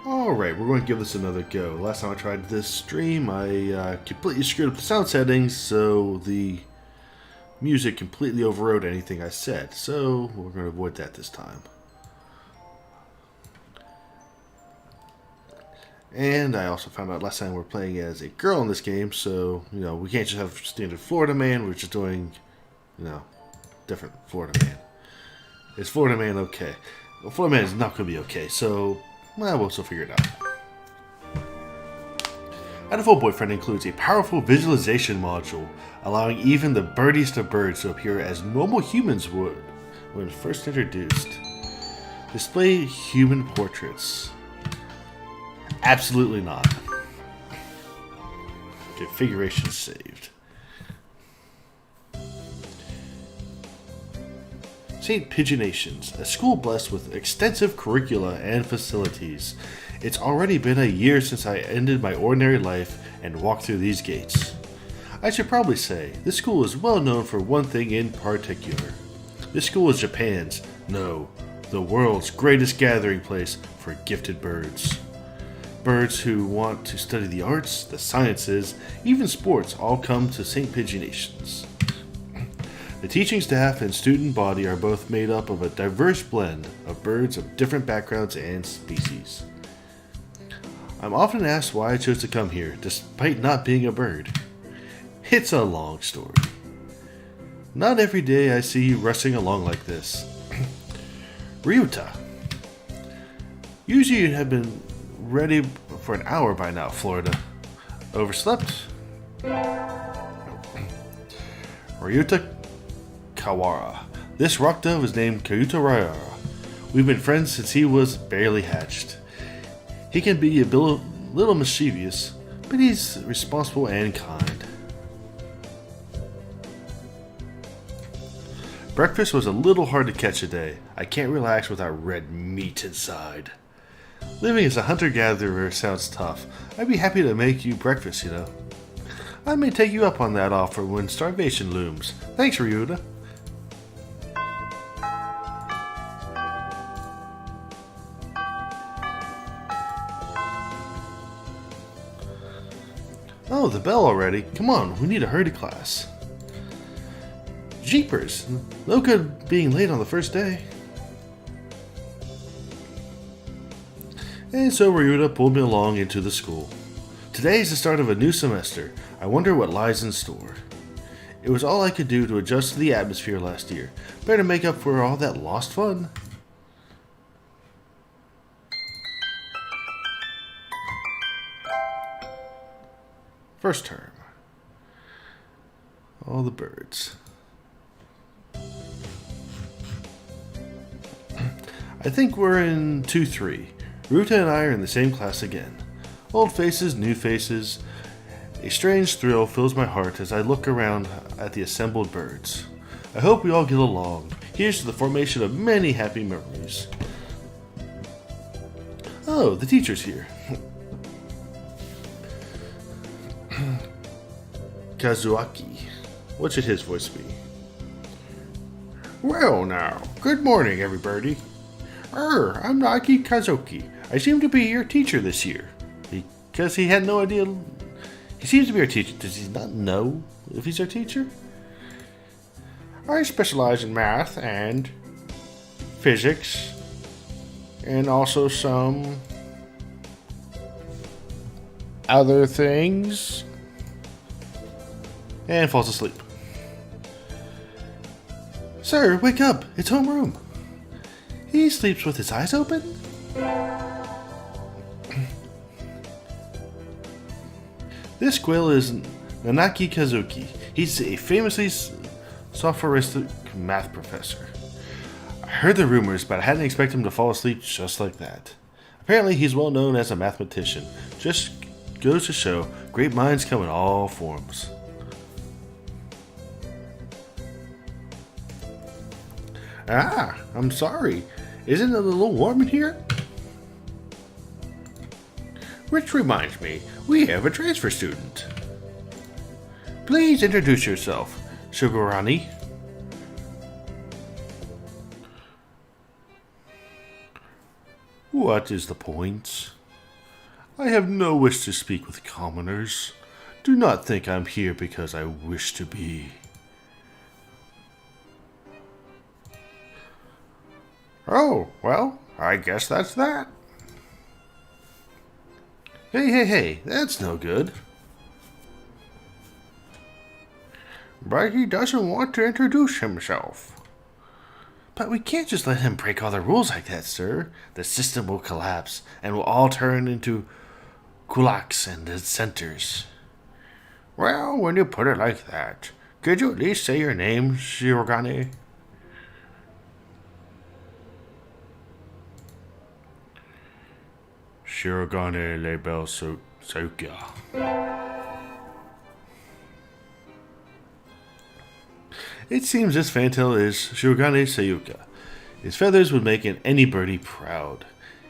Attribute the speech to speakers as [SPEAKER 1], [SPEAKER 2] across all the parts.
[SPEAKER 1] Alright, we're going to give this another go. Last time I tried this stream, I completely screwed up the sound settings, so the music completely overrode anything I said. So, we're going to avoid that this time. And I also found out last time we're playing as a girl in this game, so, we can't just have standard Florida man, we're just doing, different Florida man. Is Florida man okay? Well, Florida man is not going to be okay, so, we'll still figure it out. Hatoful Boyfriend includes a powerful visualization module, allowing even the birdiest of birds to appear as normal humans would when first introduced. Display human portraits. Absolutely not. Configuration saved. St. Pigeonations, a school blessed with extensive curricula and facilities. It's already been a year since I ended my ordinary life and walked through these gates. I should probably say, this school is well known for one thing in particular. This school is Japan's, no, the world's greatest gathering place for gifted birds. Birds who want to study the arts, the sciences, even sports all come to St. Pigeonations. The teaching staff and student body are both made up of a diverse blend of birds of different backgrounds and species. I'm often asked why I chose to come here, despite not being a bird. It's a long story. Not every day I see you rushing along like this. Ryuta. Usually you'd have been ready for an hour by now, Florida. Overslept? Ryuta Kawara. This rock dove is named Kyuta Ryara. We've been friends since he was barely hatched. He can be a little mischievous, but he's responsible and kind. Breakfast was a little hard to catch today. I can't relax without red meat inside. Living as a hunter-gatherer sounds tough. I'd be happy to make you breakfast, I may take you up on that offer when starvation looms. Thanks, Ryuta. Oh, the bell already. Come on, we need to hurry to class. Jeepers! No good being late on the first day. And so Ryuta pulled me along into the school. Today is the start of a new semester. I wonder what lies in store. It was all I could do to adjust to the atmosphere last year. Better make up for all that lost fun. First term. All the birds. I think we're in 2-3. Ruta and I are in the same class again. Old faces, new faces. A strange thrill fills my heart as I look around at the assembled birds. I hope we all get along. Here's to the formation of many happy memories. Oh, the teacher's here. Kazuaki. What should his voice be? Well now, good morning everybody. I'm Naki Kazuki. I seem to be your teacher this year. Because he had no idea. He seems to be our teacher. Does he not know if he's our teacher? I specialize in math and physics and also some other things. And falls asleep. Sir, wake up! It's homeroom. He sleeps with his eyes open? This squirrel is Nanaki Kazuki. He's a famously sophoristic math professor. I heard the rumors, but I hadn't expected him to fall asleep just like that. Apparently, he's well known as a mathematician. Just goes to show, great minds come in all forms. Ah, I'm sorry. Isn't it a little warm in here? Which reminds me, we have a transfer student. Please introduce yourself, Sugurani. What is the point? I have no wish to speak with commoners. Do not think I'm here because I wish to be. Oh, well, I guess that's that. Hey, that's no good. But he doesn't want to introduce himself. But we can't just let him break all the rules like that, sir. The system will collapse, and we'll all turn into kulaks and dissenters. Well, when you put it like that, could you at least say your name, Shirogane? Shirogane Label Saukia. It seems this fantail is Shirogane Sayuka. His feathers would make any birdie proud.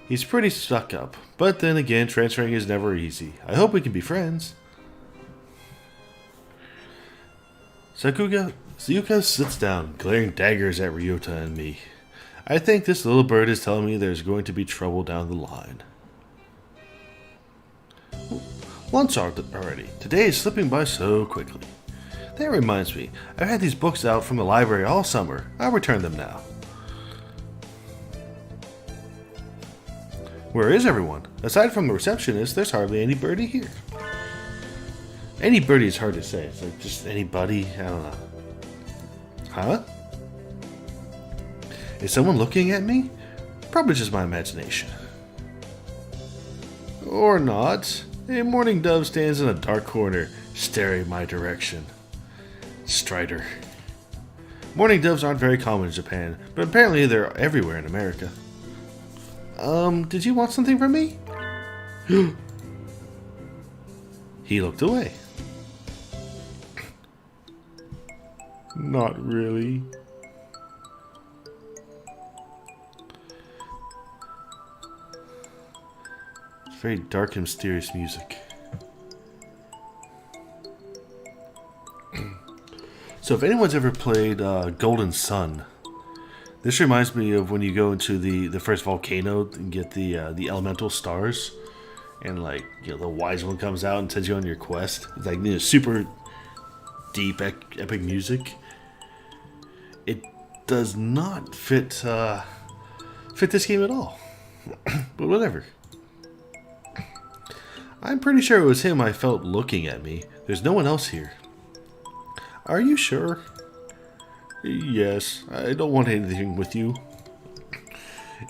[SPEAKER 1] He's pretty stuck up, but then again, transferring is never easy. I hope we can be friends. Sayuka sits down, glaring daggers at Ryota and me. I think this little bird is telling me there's going to be trouble down the line. Lunch already. Today is slipping by so quickly. That reminds me, I've had these books out from the library all summer. I'll return them now. Where is everyone? Aside from the receptionist, there's hardly any birdie here. Any birdie is hard to say. It's like just anybody. I don't know. Huh? Is someone looking at me? Probably just my imagination. Or not. A mourning dove stands in a dark corner, staring my direction. Strider. Mourning doves aren't very common in Japan, but apparently they're everywhere in America. Did you want something from me? He looked away. Not really. It's very dark and mysterious music. So if anyone's ever played Golden Sun, this reminds me of when you go into the first volcano and get the elemental stars, and like the wise one comes out and sends you on your quest. It's like super deep epic music. It does not fit this game at all, but whatever. I'm pretty sure it was him I felt looking at me. There's no one else here. Are you sure? Yes, I don't want anything with you.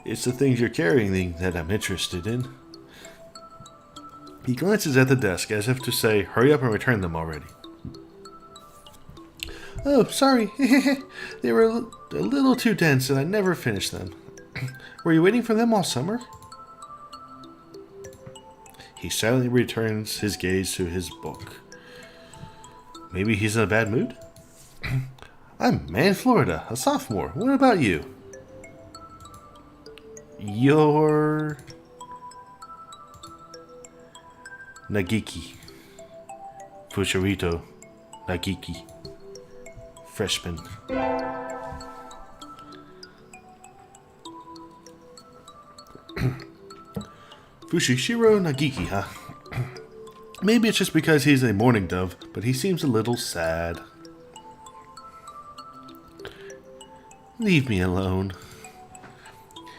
[SPEAKER 1] It's the things you're carrying that I'm interested in. He glances at the desk as if to say, hurry up and return them already. Oh, sorry. They were a little too dense and I never finished them. Were you waiting for them all summer? He silently returns his gaze to his book. Maybe he's in a bad mood? I'm Man Florida, a sophomore. What about you? You're... Nagiki. Fushirito Nagiki. Freshman. Fushishiro Nagiki, huh? Maybe it's just because he's a mourning dove, but he seems a little sad. Leave me alone.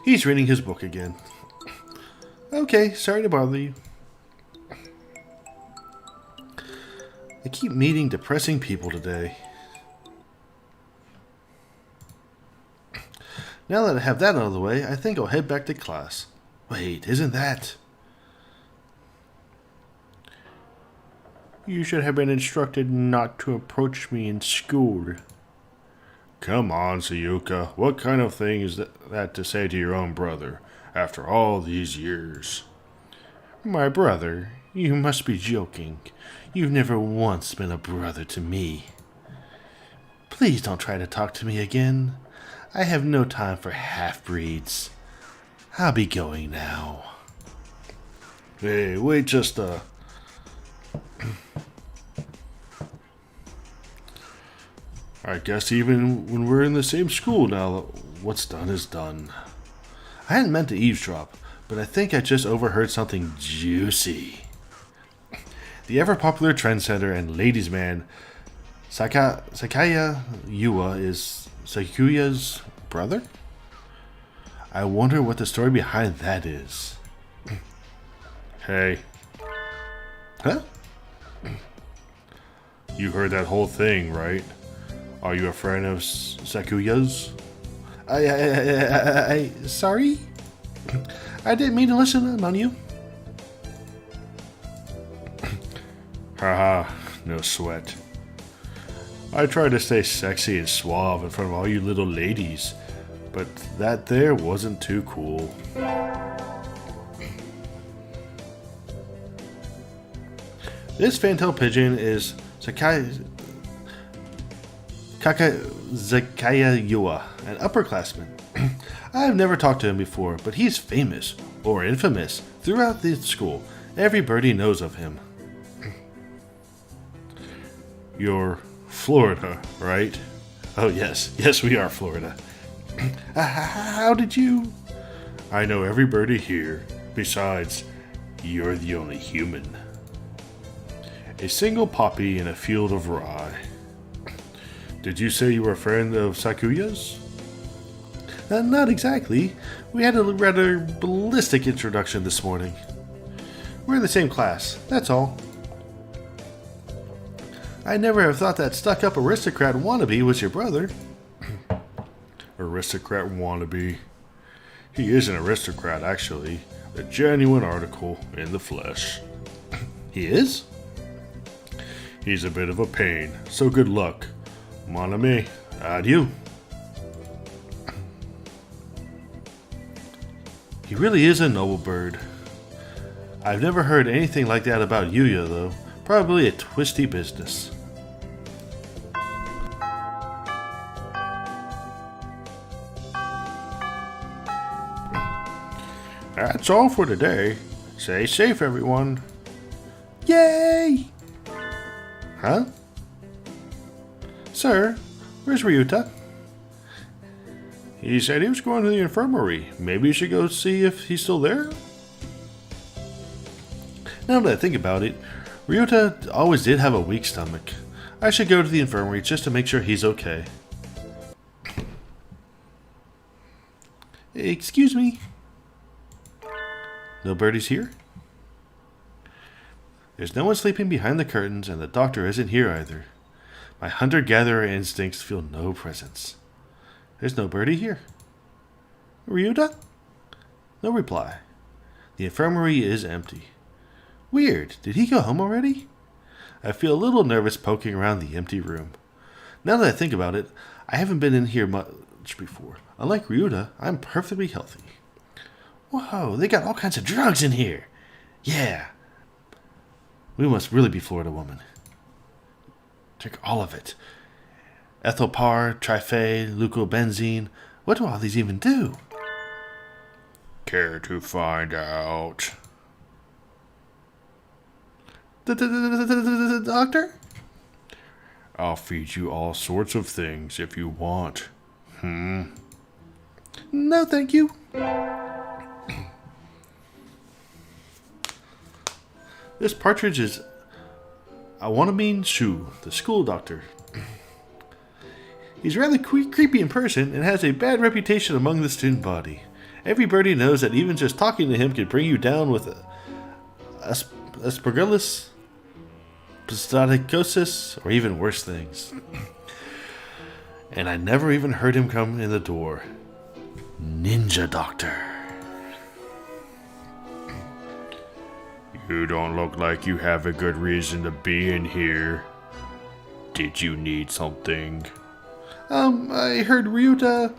[SPEAKER 1] He's reading his book again. Okay, sorry to bother you. I keep meeting depressing people today. Now that I have that out of the way, I think I'll head back to class. Wait, isn't that... You should have been instructed not to approach me in school. Come on, Sayuka. What kind of thing is that to say to your own brother, after all these years? My brother? You must be joking. You've never once been a brother to me. Please don't try to talk to me again. I have no time for half-breeds. I'll be going now. Hey, wait just I guess even when we're in the same school now, what's done is done. I hadn't meant to eavesdrop, but I think I just overheard something juicy. The ever-popular trendsetter and ladies' man Sakaya Yua is Sakuya's brother? I wonder what the story behind that is. Hey. Huh? You heard that whole thing, right? Are you a friend of Sakuya's? Sorry? I didn't mean to listen in on you. Haha, no sweat. I tried to stay sexy and suave in front of all you little ladies, but that there wasn't too cool. This fantail pigeon is Zakaya Yua, an upperclassman. I have never talked to him before, but he's famous, or infamous, throughout the school. Every birdie knows of him. You're Florida, right? Oh yes, we are Florida. How did you? I know every birdie here. Besides, you're the only human. A single poppy in a field of rye. Did you say you were a friend of Sakuya's? Not exactly. We had a rather ballistic introduction this morning. We're in the same class, that's all. I never have thought that stuck-up aristocrat wannabe was your brother. Aristocrat wannabe. He is an aristocrat, actually. A genuine article in the flesh. He is? He's a bit of a pain, so good luck. Mon ami, adieu. He really is a noble bird. I've never heard anything like that about Yuya, though. Probably a twisty business. That's all for today. Stay safe, everyone. Yay! Huh? Sir, where's Ryuta? He said he was going to the infirmary. Maybe you should go see if he's still there? Now that I think about it, Ryuta always did have a weak stomach. I should go to the infirmary just to make sure he's okay. Excuse me? No birdies here? There's no one sleeping behind the curtains, and the doctor isn't here either. My hunter-gatherer instincts feel no presence. There's no birdie here. Ryuta? No reply. The infirmary is empty. Weird. Did he go home already? I feel a little nervous poking around the empty room. Now that I think about it, I haven't been in here much before. Unlike Ryuta, I'm perfectly healthy. Whoa, they got all kinds of drugs in here. Yeah. We must really be Florida woman. Drink all of it. Ethylpar, Trifay, Leucobenzene. What do all these even do? Care to find out? Doctor? I'll feed you all sorts of things if you want. No, thank you. This partridge is Awanamine Shu, the school doctor. He's rather creepy in person and has a bad reputation among the student body. Everybody knows that even just talking to him can bring you down with aspergillus, prostaticosis, or even worse things. And I never even heard him come in the door. Ninja Doctor. You don't look like you have a good reason to be in here. Did you need something? I heard Ryuta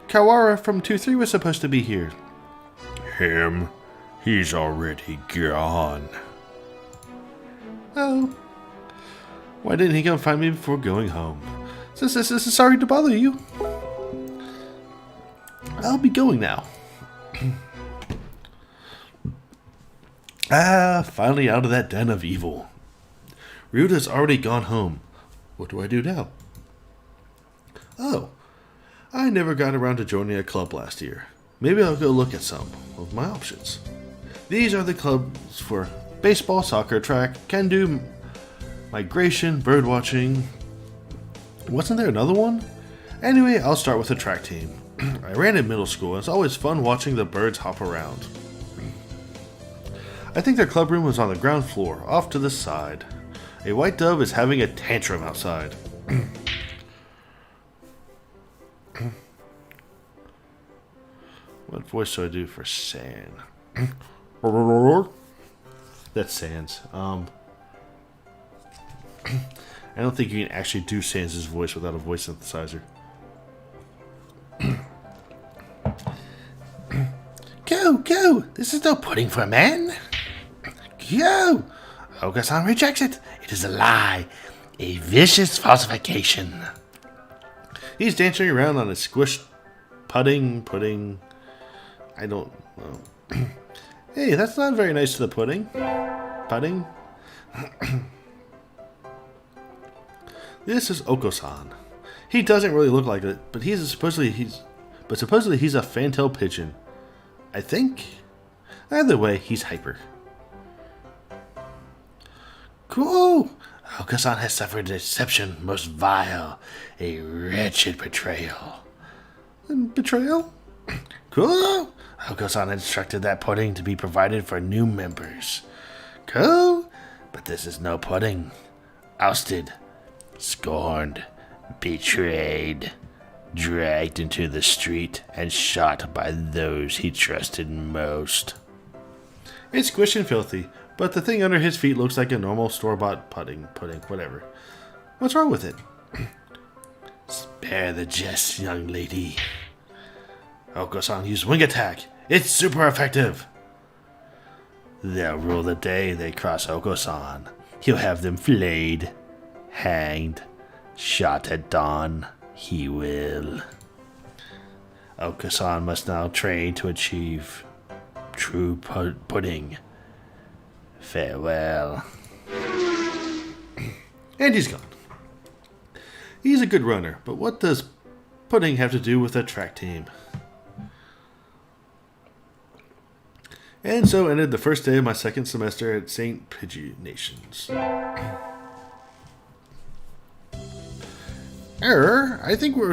[SPEAKER 1] Kawara from 2-3 was supposed to be here. Him? He's already gone. Oh. Why didn't he come find me before going home? Sorry to bother you. I'll be going now. Finally out of that den of evil. Ryuta's already gone home. What do I do now? Oh, I never got around to joining a club last year. Maybe I'll go look at some of my options. These are the clubs for baseball, soccer, track, can-do, migration, birdwatching. Wasn't there another one? Anyway, I'll start with the track team. I ran in middle school, and it's always fun watching the birds hop around. I think their club room was on the ground floor, off to the side. A white dove is having a tantrum outside. What voice do I do for San? That's Sans. I don't think you can actually do Sans' voice without a voice synthesizer. Go, go! This is no pudding for a man. Go! Ogasan rejects it. It is a lie. A vicious falsification. He's dancing around on a squished pudding. I don't know. Hey, that's not very nice to the pudding. Pudding? This is Oko-san. He doesn't really look like it, but supposedly he's a fantail pigeon. I think. Either way, he's hyper. Cool! Oko-san has suffered deception most vile, a wretched betrayal. Betrayal? Cool! Oko-san instructed that pudding to be provided for new members. Cool! But this is no pudding. Ousted, scorned, betrayed, dragged into the street, and shot by those he trusted most. It's squished and filthy, but the thing under his feet looks like a normal store-bought pudding, whatever. What's wrong with it? Spare the jest, young lady. Oko-san used wing attack. It's super effective. They'll rule the day they cross Oko-san. He'll have them flayed, hanged, shot at dawn. He will. Oko-san must now train to achieve true pudding. Farewell. And he's gone. He's a good runner, but what does pudding have to do with a track team? And so ended the first day of my second semester at St. Pigeonations. Error, I think we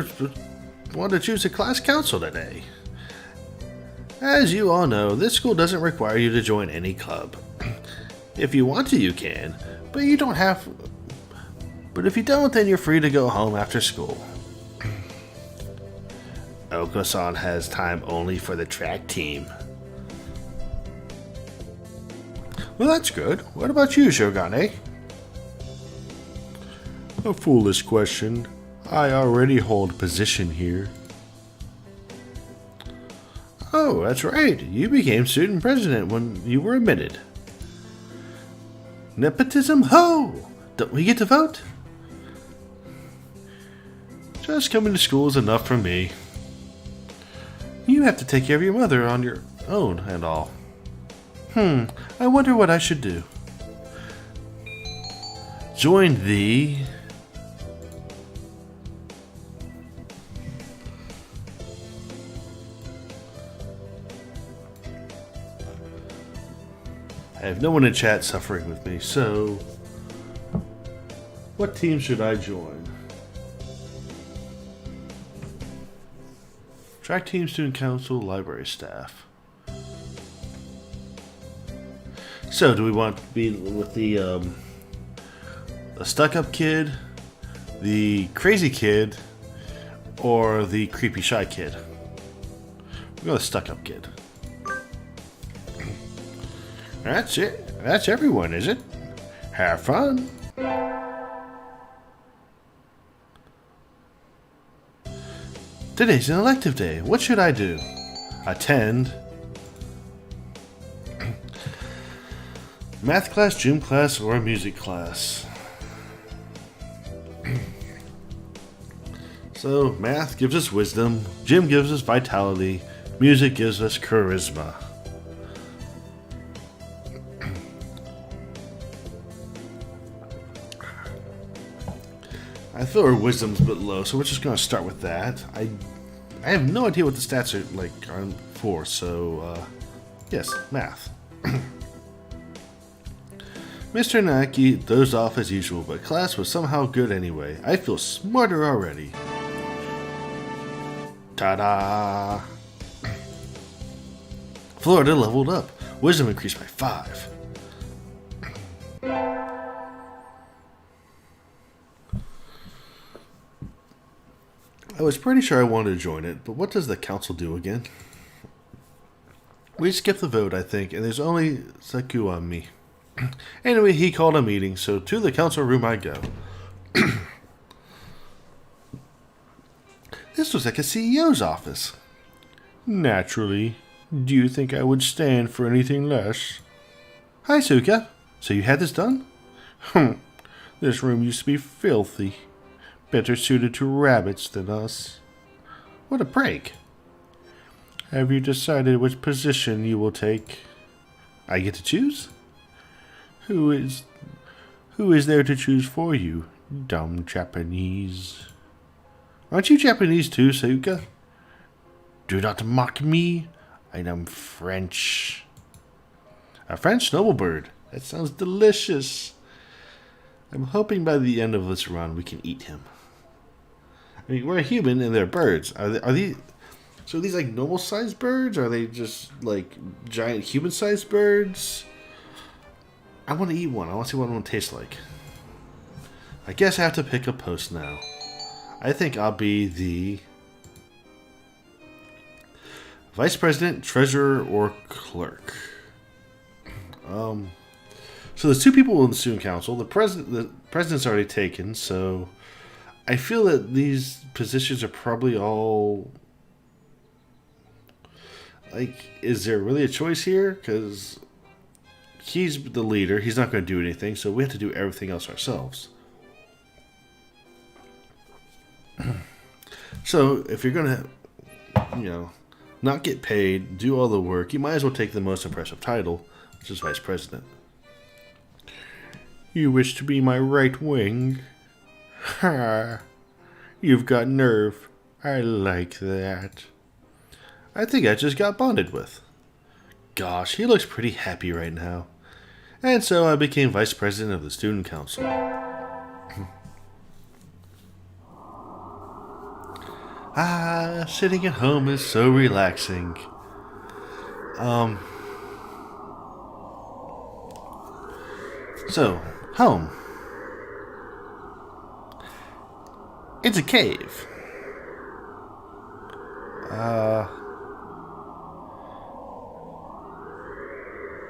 [SPEAKER 1] want to choose a class council today. As you all know, this school doesn't require you to join any club. If you want to, you can, but you don't have. But if you don't, then you're free to go home after school. Oko-san has time only for the track team. Well, that's good. What about you, Shogane? A foolish question. I already hold position here. Oh, that's right. You became student president when you were admitted. Nepotism? Ho! Don't we get to vote? Just coming to school is enough for me. You have to take care of your mother on your own and all. I wonder what I should do. Join the... I have no one in chat suffering with me, so... What team should I join? Track team, student council, library staff. So, do we want to be with the stuck-up kid, the crazy kid, or the creepy shy kid? We'll go with the stuck-up kid. That's it. That's everyone, is it? Have fun. Today's an elective day. What should I do? Attend. Math class, gym class, or music class? So, math gives us wisdom, gym gives us vitality, music gives us charisma. I feel our wisdom's a bit low, so we're just going to start with that. I have no idea what the stats are like 4, so, yes, math. Mr. Naki dozed off as usual, but class was somehow good anyway. I feel smarter already. Ta-da! Florida leveled up. Wisdom increased by 5. I was pretty sure I wanted to join it, but what does the council do again? We skipped the vote, I think, and there's only Saku on me. Anyway, he called a meeting, so to the council room I go. This was like a CEO's office. Naturally. Do you think I would stand for anything less? Hi, Suka. So you had this done? This room used to be filthy. Better suited to rabbits than us. What a prank. Have you decided which position you will take? I get to choose? Who is there to choose for you, dumb Japanese? Aren't you Japanese too, Suka? Do not mock me. I am French. A French snowbird. That sounds delicious. I'm hoping by the end of this run we can eat him. I mean, we're a human and they're birds. Are these like normal sized birds? Or are they just like giant human sized birds? I want to eat one. I want to see what one tastes like. I guess I have to pick a post now. I think I'll be the Vice President, Treasurer, or Clerk. So there's 2 people in the Student Council. The president's already taken, so I feel that these positions are probably all... Like, is there really a choice here? Because he's the leader. He's not going to do anything, so we have to do everything else ourselves. So, if you're going to, not get paid, do all the work, you might as well take the most impressive title, which is Vice President. You wish to be my right wing? Ha! You've got nerve. I like that. I think I just got bonded with. Gosh, he looks pretty happy right now. And so I became Vice President of the Student Council. Sitting at home is so relaxing. So, home. It's a cave.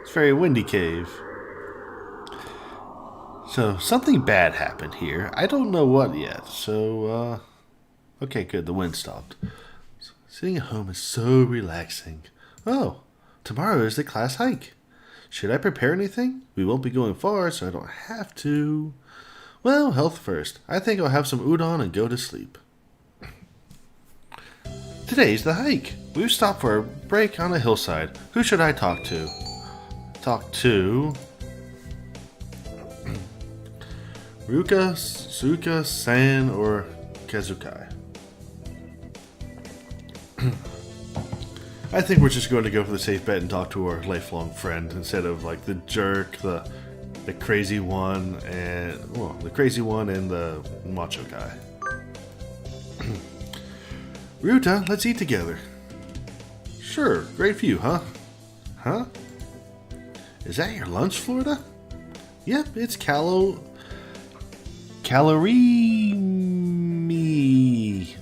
[SPEAKER 1] It's a very windy cave. So, something bad happened here. I don't know what yet, so, okay, good, the wind stopped. Sitting at home is so relaxing. Oh, tomorrow is the class hike. Should I prepare anything? We won't be going far, so I don't have to. Well, health first. I think I'll have some udon and go to sleep. Today's the hike. We've stopped for a break on a hillside. Who should I talk to? Talk to Ruka, Suka, San, or Kazukai. I think we're just going to go for the safe bet and talk to our lifelong friend instead of like the jerk, the crazy one, and the macho guy. Ryuta, let's eat together. Sure, great view, huh? Huh? Is that your lunch, Florida? Yep, it's calorie me.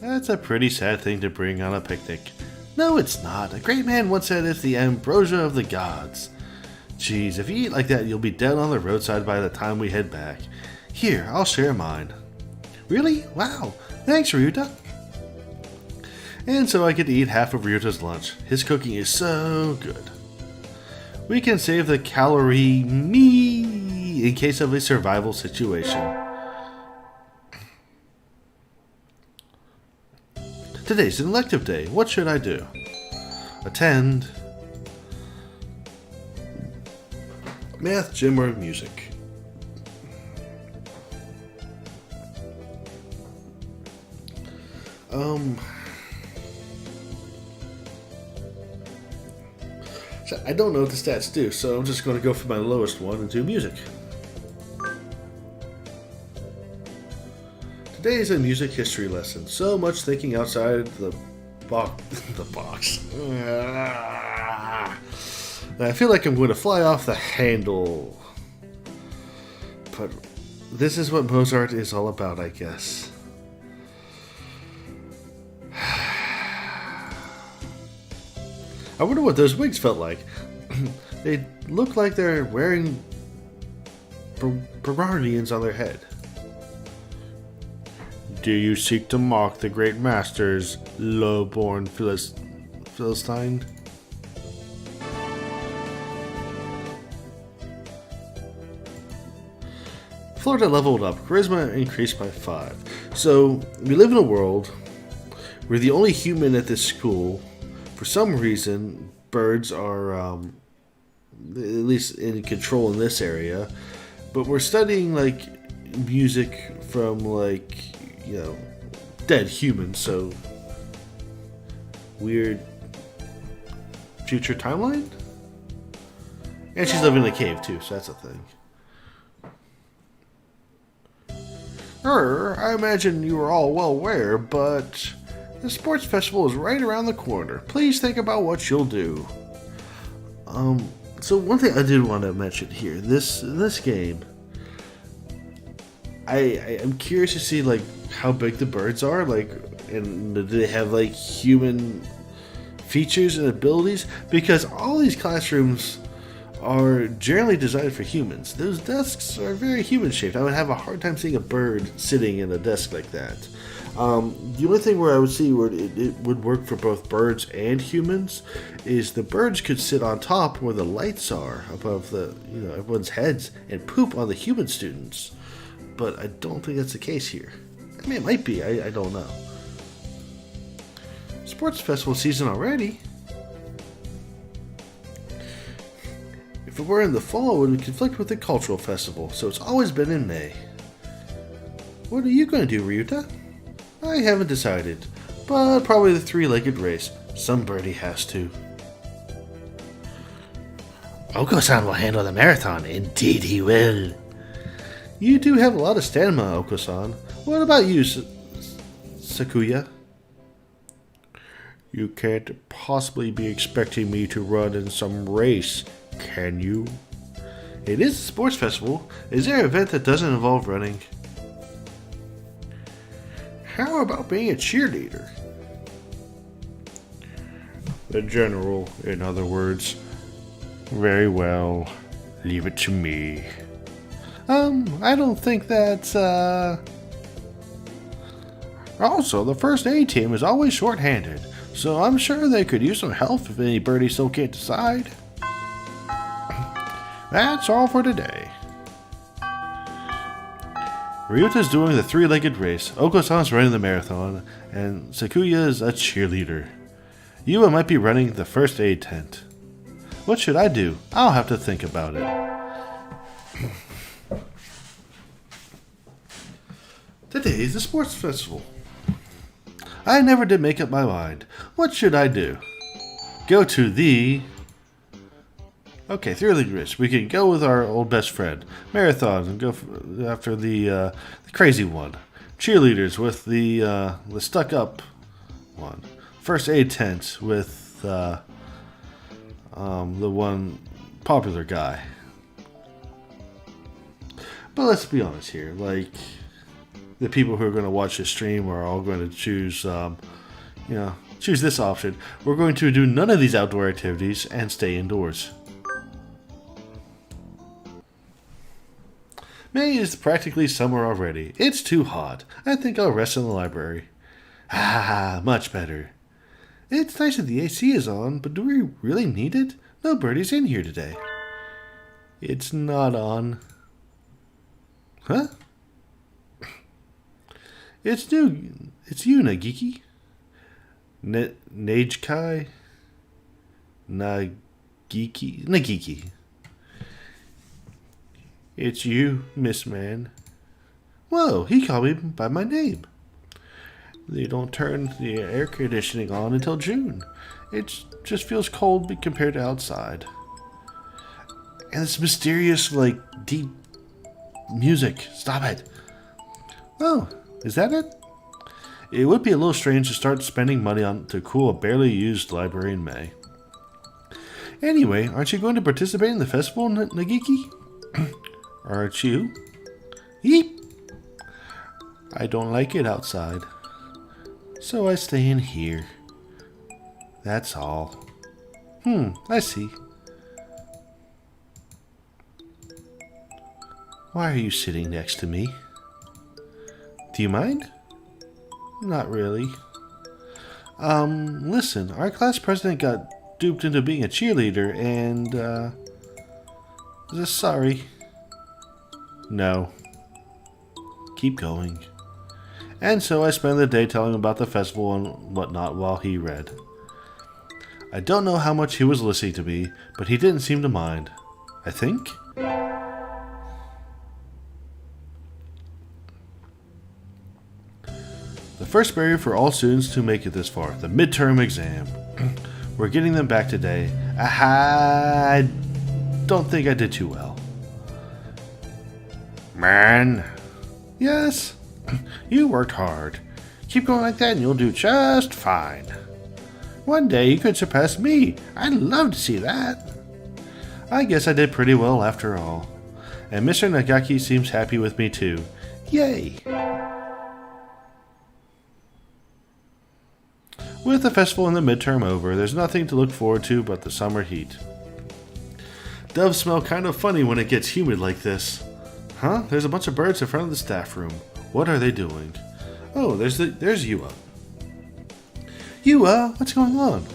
[SPEAKER 1] That's a pretty sad thing to bring on a picnic. No, it's not. A great man once said it's the ambrosia of the gods. Geez, if you eat like that, you'll be dead on the roadside by the time we head back. Here, I'll share mine. Really? Wow. Thanks, Ryuta. And so I get to eat half of Ryuta's lunch. His cooking is so good. We can save the calorie me in case of a survival situation. Today's an elective day. What should I do? Attend math, gym, or music. So I don't know what the stats do, so I'm just going to go for my lowest one and do music. Today is a music history lesson. So much thinking outside the box. I feel like I'm going to fly off the handle. But this is what Mozart is all about, I guess. I wonder what those wings felt like. They look like they're wearing Bernardians on their head. Do you seek to mock the great masters, low-born Philistine? Florida leveled up. Charisma increased by 5. So, we live in a world where the only human at this school, for some reason, birds are, at least in control in this area. But we're studying, like, music from, like, you know, dead humans, so weird future timeline? And she's living in a cave, too, so that's a thing. I imagine you are all well aware, but the sports festival is right around the corner. Please think about what you'll do. So one thing I did want to mention here, this game, I'm curious to see like how big the birds are, like, and do they have like human features and abilities? Because all these classrooms are generally designed for humans. Those desks are very human shaped. I would have a hard time seeing a bird sitting in a desk like that. The only thing where I would see where it would work for both birds and humans is the birds could sit on top where the lights are above the, you know, everyone's heads and poop on the human students. But I don't think that's the case here. I mean, it might be. I don't know. Sports festival season already. If it were in the fall, it would conflict with the cultural festival, so it's always been in May. What are you going to do, Ryuta? I haven't decided, but probably the three-legged race. Some birdie has to.
[SPEAKER 2] Oko-san will handle the marathon. Indeed he will.
[SPEAKER 1] You do have a lot of stamina, Oko-san. What about you, Sakuya? You can't possibly be expecting me to run in some race, can you? It is a sports festival. Is there an event that doesn't involve running? How about being a cheerleader? The general, in other words. Very well. Leave it to me. I don't think that's, Also, the first aid team is always short-handed, so I'm sure they could use some help if any birdies still can't decide. That's all for today. Ryuta's doing the three-legged race, Oko-san's running the marathon, and Sakuya is a cheerleader. Yua might be running the first aid tent. What should I do? I'll have to think about it. Today is the sports festival. I never did make up my mind. What should I do? Go to the... Okay, three-legged race. We can go with our old best friend. Marathon and go after the crazy one. Cheerleaders with the stuck-up one. First aid tent with the one popular guy. But let's be honest here. Like, the people who are going to watch this stream are all going to choose, choose this option. We're going to do none of these outdoor activities and stay indoors. May is practically summer already. It's too hot. I think I'll rest in the library. Ah, much better. It's nice that the AC is on, but do we really need it? No birdies in here today. It's not on. Huh? It's you, Nagiki. Najkai? Nagiki. It's you, Miss Man. Whoa, he called me by my name. They don't turn the air conditioning on until June. It's just feels cold compared to outside. And this mysterious, like, deep music. Stop it. Oh, is that it? It would be a little strange to start spending money to cool a barely used library in May. Anyway, aren't you going to participate in the festival, Nagiki? Aren't you? Yeep. I don't like it outside, so I stay in here. That's all. I see. Why are you sitting next to me? Do you mind? Not really. Listen, our class president got duped into being a cheerleader and, just sorry. No. Keep going. And so I spent the day telling him about the festival and whatnot while he read. I don't know how much he was listening to me, but he didn't seem to mind. I think? The first barrier for all students to make it this far, the midterm exam. We're getting them back today. I don't think I did too well. Man. Yes? You worked hard. Keep going like that and you'll do just fine. One day you could surpass me. I'd love to see that. I guess I did pretty well after all. And Mr. Nagaki seems happy with me too. Yay! With the festival and the midterm over, there's nothing to look forward to but the summer heat. Doves smell kind of funny when it gets humid like this. Huh? There's a bunch of birds in front of the staff room. What are they doing? Oh, there's Yua. Yua, what's going on?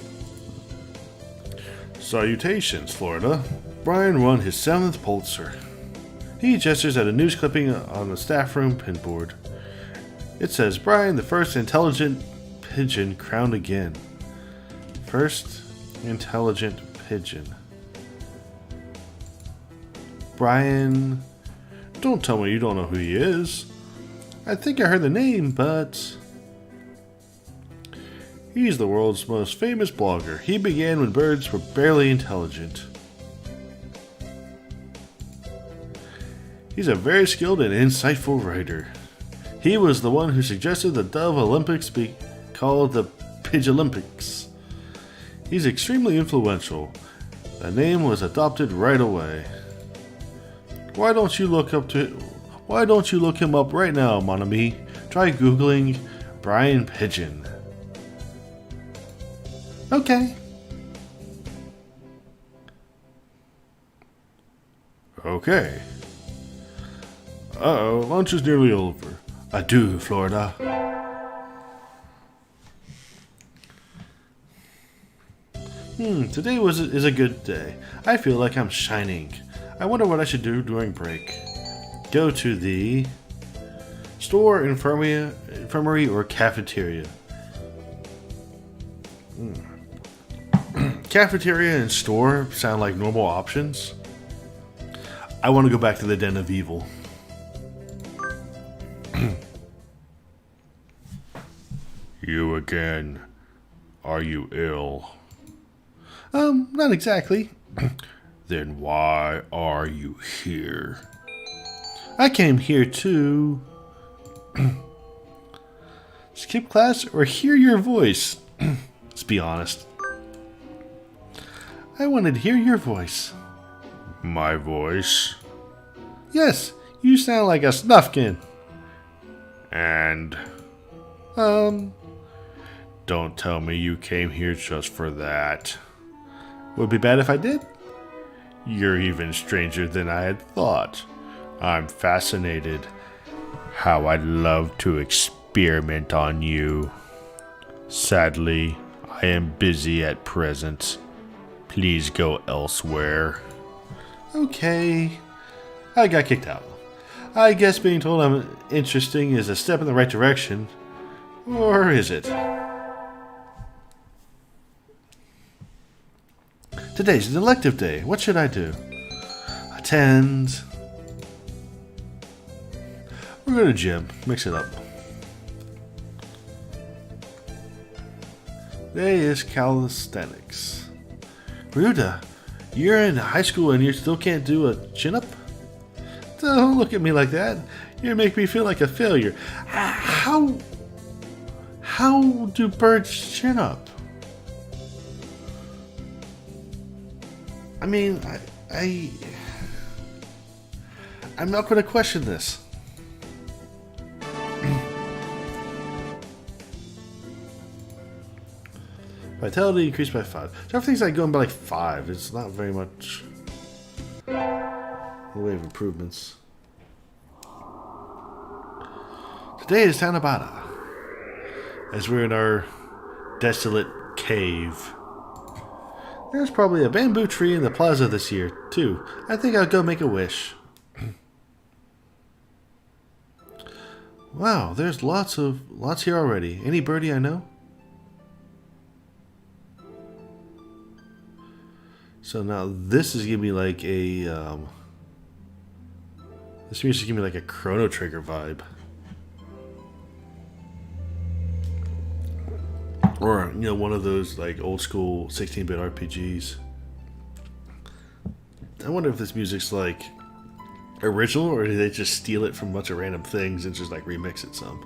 [SPEAKER 1] Salutations, Florida. Brian won his 7th Pulitzer. He gestures at a news clipping on the staff room pinboard. It says, Brian, the first intelligent pigeon crowned again. First intelligent pigeon. Brian, don't tell me you don't know who he is. I think I heard the name, but he's the world's most famous blogger. He began when birds were barely intelligent. He's a very skilled and insightful writer. He was the one who suggested the Dove Olympics be called the Pidgeolympics. He's extremely influential. The name was adopted right away. Why don't you look him up right now, mon ami? Try googling Brian Pigeon. Okay. Okay. Uh-oh, lunch is nearly over. Adieu, Florida. Today is a good day. I feel like I'm shining. I wonder what I should do during break. Go to the store, infirmary, or cafeteria. Cafeteria and store sound like normal options. I want to go back to the Den of Evil. You again. Are you ill? Not exactly. Then why are you here? I came here to skip class or hear your voice. Let's be honest. I wanted to hear your voice. My voice? Yes, you sound like a snuffkin. And? Don't tell me you came here just for that. Would be bad if I did? You're even stranger than I had thought. I'm fascinated. How I'd love to experiment on you. Sadly, I am busy at present. Please go elsewhere. Okay. I got kicked out. I guess being told I'm interesting is a step in the right direction. Or is it? Today's an elective day. What should I do? Attend. We're going to gym. Mix it up. Today is calisthenics. Ryuta, you're in high school and you still can't do a chin-up? Don't look at me like that. You make me feel like a failure. How do birds chin up? I mean, I'm not going to question this. Vitality increased by 5. So everything's like going by like 5. It's not very much in the way of improvements. Today is Tanabata, as we're in our desolate cave. There's probably a bamboo tree in the plaza this year, too. I think I'll go make a wish. Wow, there's lots here already. Any birdie I know? So now this is giving me like a this music is giving me like a Chrono Trigger vibe. Or, you know, one of those like old school 16-bit RPGs. I wonder if this music's like original or did they just steal it from a bunch of random things and just like remix it some.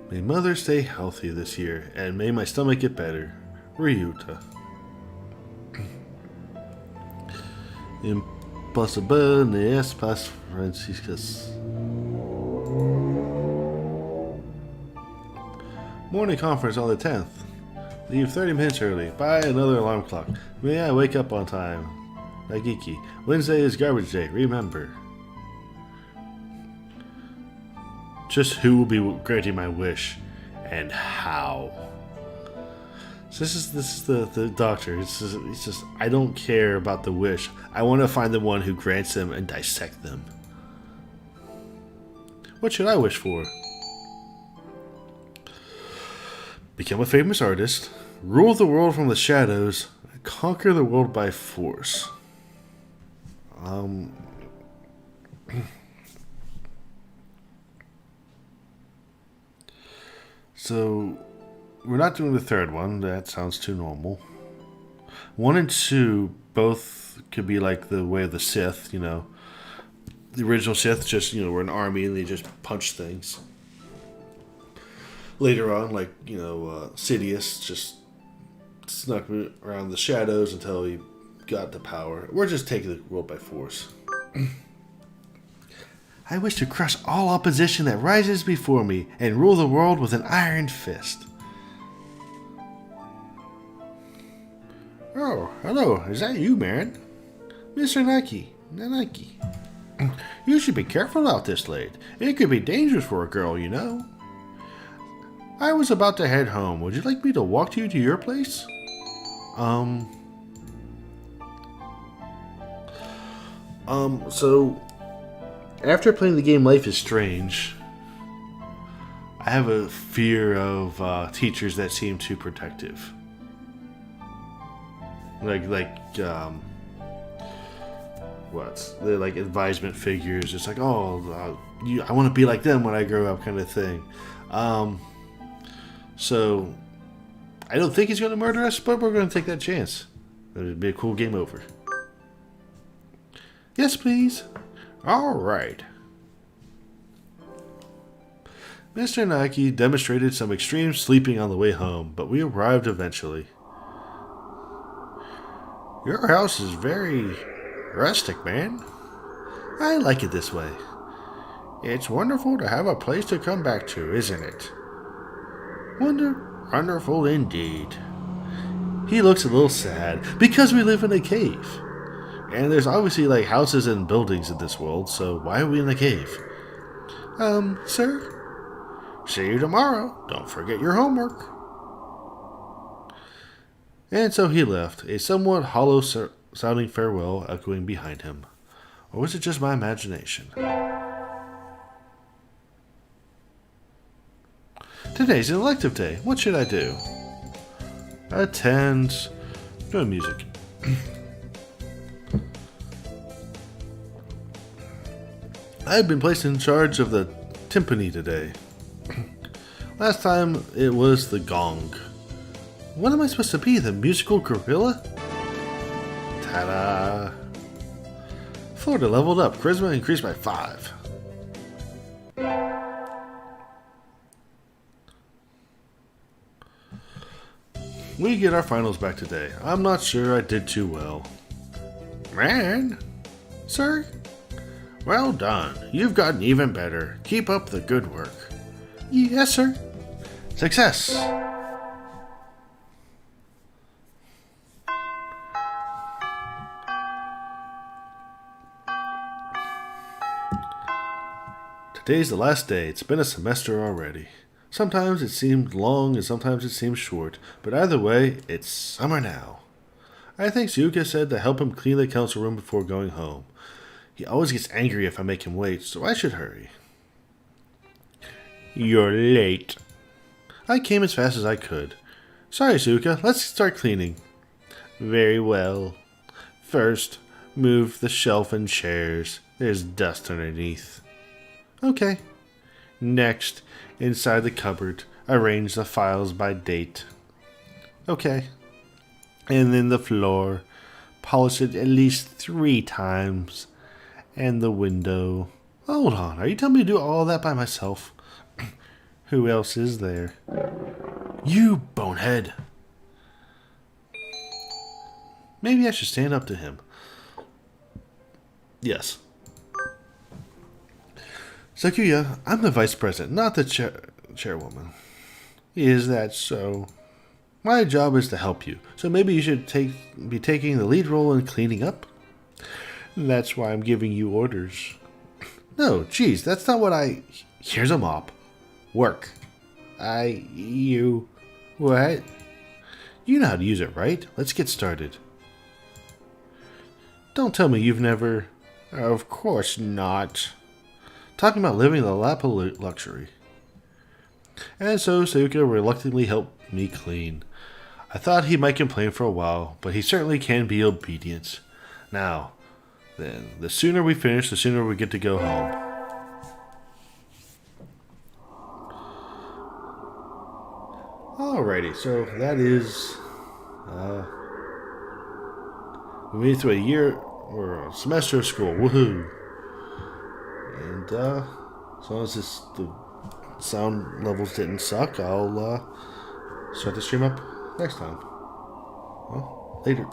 [SPEAKER 1] May mother stay healthy this year and may my stomach get better. Ryuta. Impossible n'est pas Franciscus. Morning conference on the 10th. Leave 30 minutes early. Buy another alarm clock. May I wake up on time. Nagiki. Wednesday is garbage day. Remember. Just who will be granting my wish and how. So this is the doctor. It's just I don't care about the wish. I want to find the one who grants them and dissect them. What should I wish for? Become a famous artist, rule the world from the shadows, and conquer the world by force. So, we're not doing the third one. That sounds too normal. 1 and 2 both could be like the way of the Sith, you know. The original Sith just, you know, were an army and they just punched things. Later on, like, you know, Sidious just snuck around the shadows until he got the power. We're just taking the world by force. I wish to crush all opposition that rises before me and rule the world with an iron fist. Oh, hello. Is that you, Marin? Mr. Nanaki. You should be careful out this late. It could be dangerous for a girl, you know. I was about to head home. Would you like me to walk you to your place? So, after playing the game Life is Strange, I have a fear of teachers that seem too protective. They're like advisement figures. It's like, I want to be like them when I grow up, kind of thing. So, I don't think he's going to murder us, but we're going to take that chance. It'd be a cool game over. Yes, please. All right. Mr. Naki demonstrated some extreme sleeping on the way home, but we arrived eventually. Your house is very rustic, man. I like it this way. It's wonderful to have a place to come back to, isn't it? Wonderful indeed. He looks a little sad because we live in a cave. And there's obviously like houses and buildings in this world, so why are we in a cave? Sir? See you tomorrow. Don't forget your homework. And so he left, a somewhat hollow sounding farewell echoing behind him. Or was it just my imagination? Today's an elective day. What should I do? Attend. No music. I've been placed in charge of the timpani today. Last time it was the gong. What am I supposed to be, the musical gorilla? Ta-da! Florida leveled up. Charisma increased by 5. We get our finals back today. I'm not sure I did too well. Man? Sir? Well done. You've gotten even better. Keep up the good work. Yes, sir. Success! Today's the last day. It's been a semester already. Sometimes it seemed long and sometimes it seemed short, but either way, it's summer now. I think Suka said to help him clean the council room before going home. He always gets angry if I make him wait, so I should hurry. You're late. I came as fast as I could. Sorry, Suka. Let's start cleaning. Very well. First, move the shelf and chairs. There's dust underneath. Okay. Next, inside the cupboard, arrange the files by date. Okay. And then the floor. Polish it at least 3 times. And the window. Hold on, are you telling me to do all that by myself? Who else is there? You, bonehead. Maybe I should stand up to him. Yes. Sakuya, I'm the vice president, not the chairwoman. Is that so? My job is to help you, so maybe you should be taking the lead role in cleaning up? That's why I'm giving you orders. No, geez, that's not what I... Here's a mop. Work. What? You know how to use it, right? Let's get started. Don't tell me you've never... Of course not. Talking about living the lap of luxury. And so Sayuka reluctantly helped me clean. I thought he might complain for a while, but he certainly can be obedient. Now, then, the sooner we finish, the sooner we get to go home. Alrighty, so that is... we made it through a year or a semester of school. Woohoo! And as long as the sound levels didn't suck, I'll start the stream up next time. Well, later.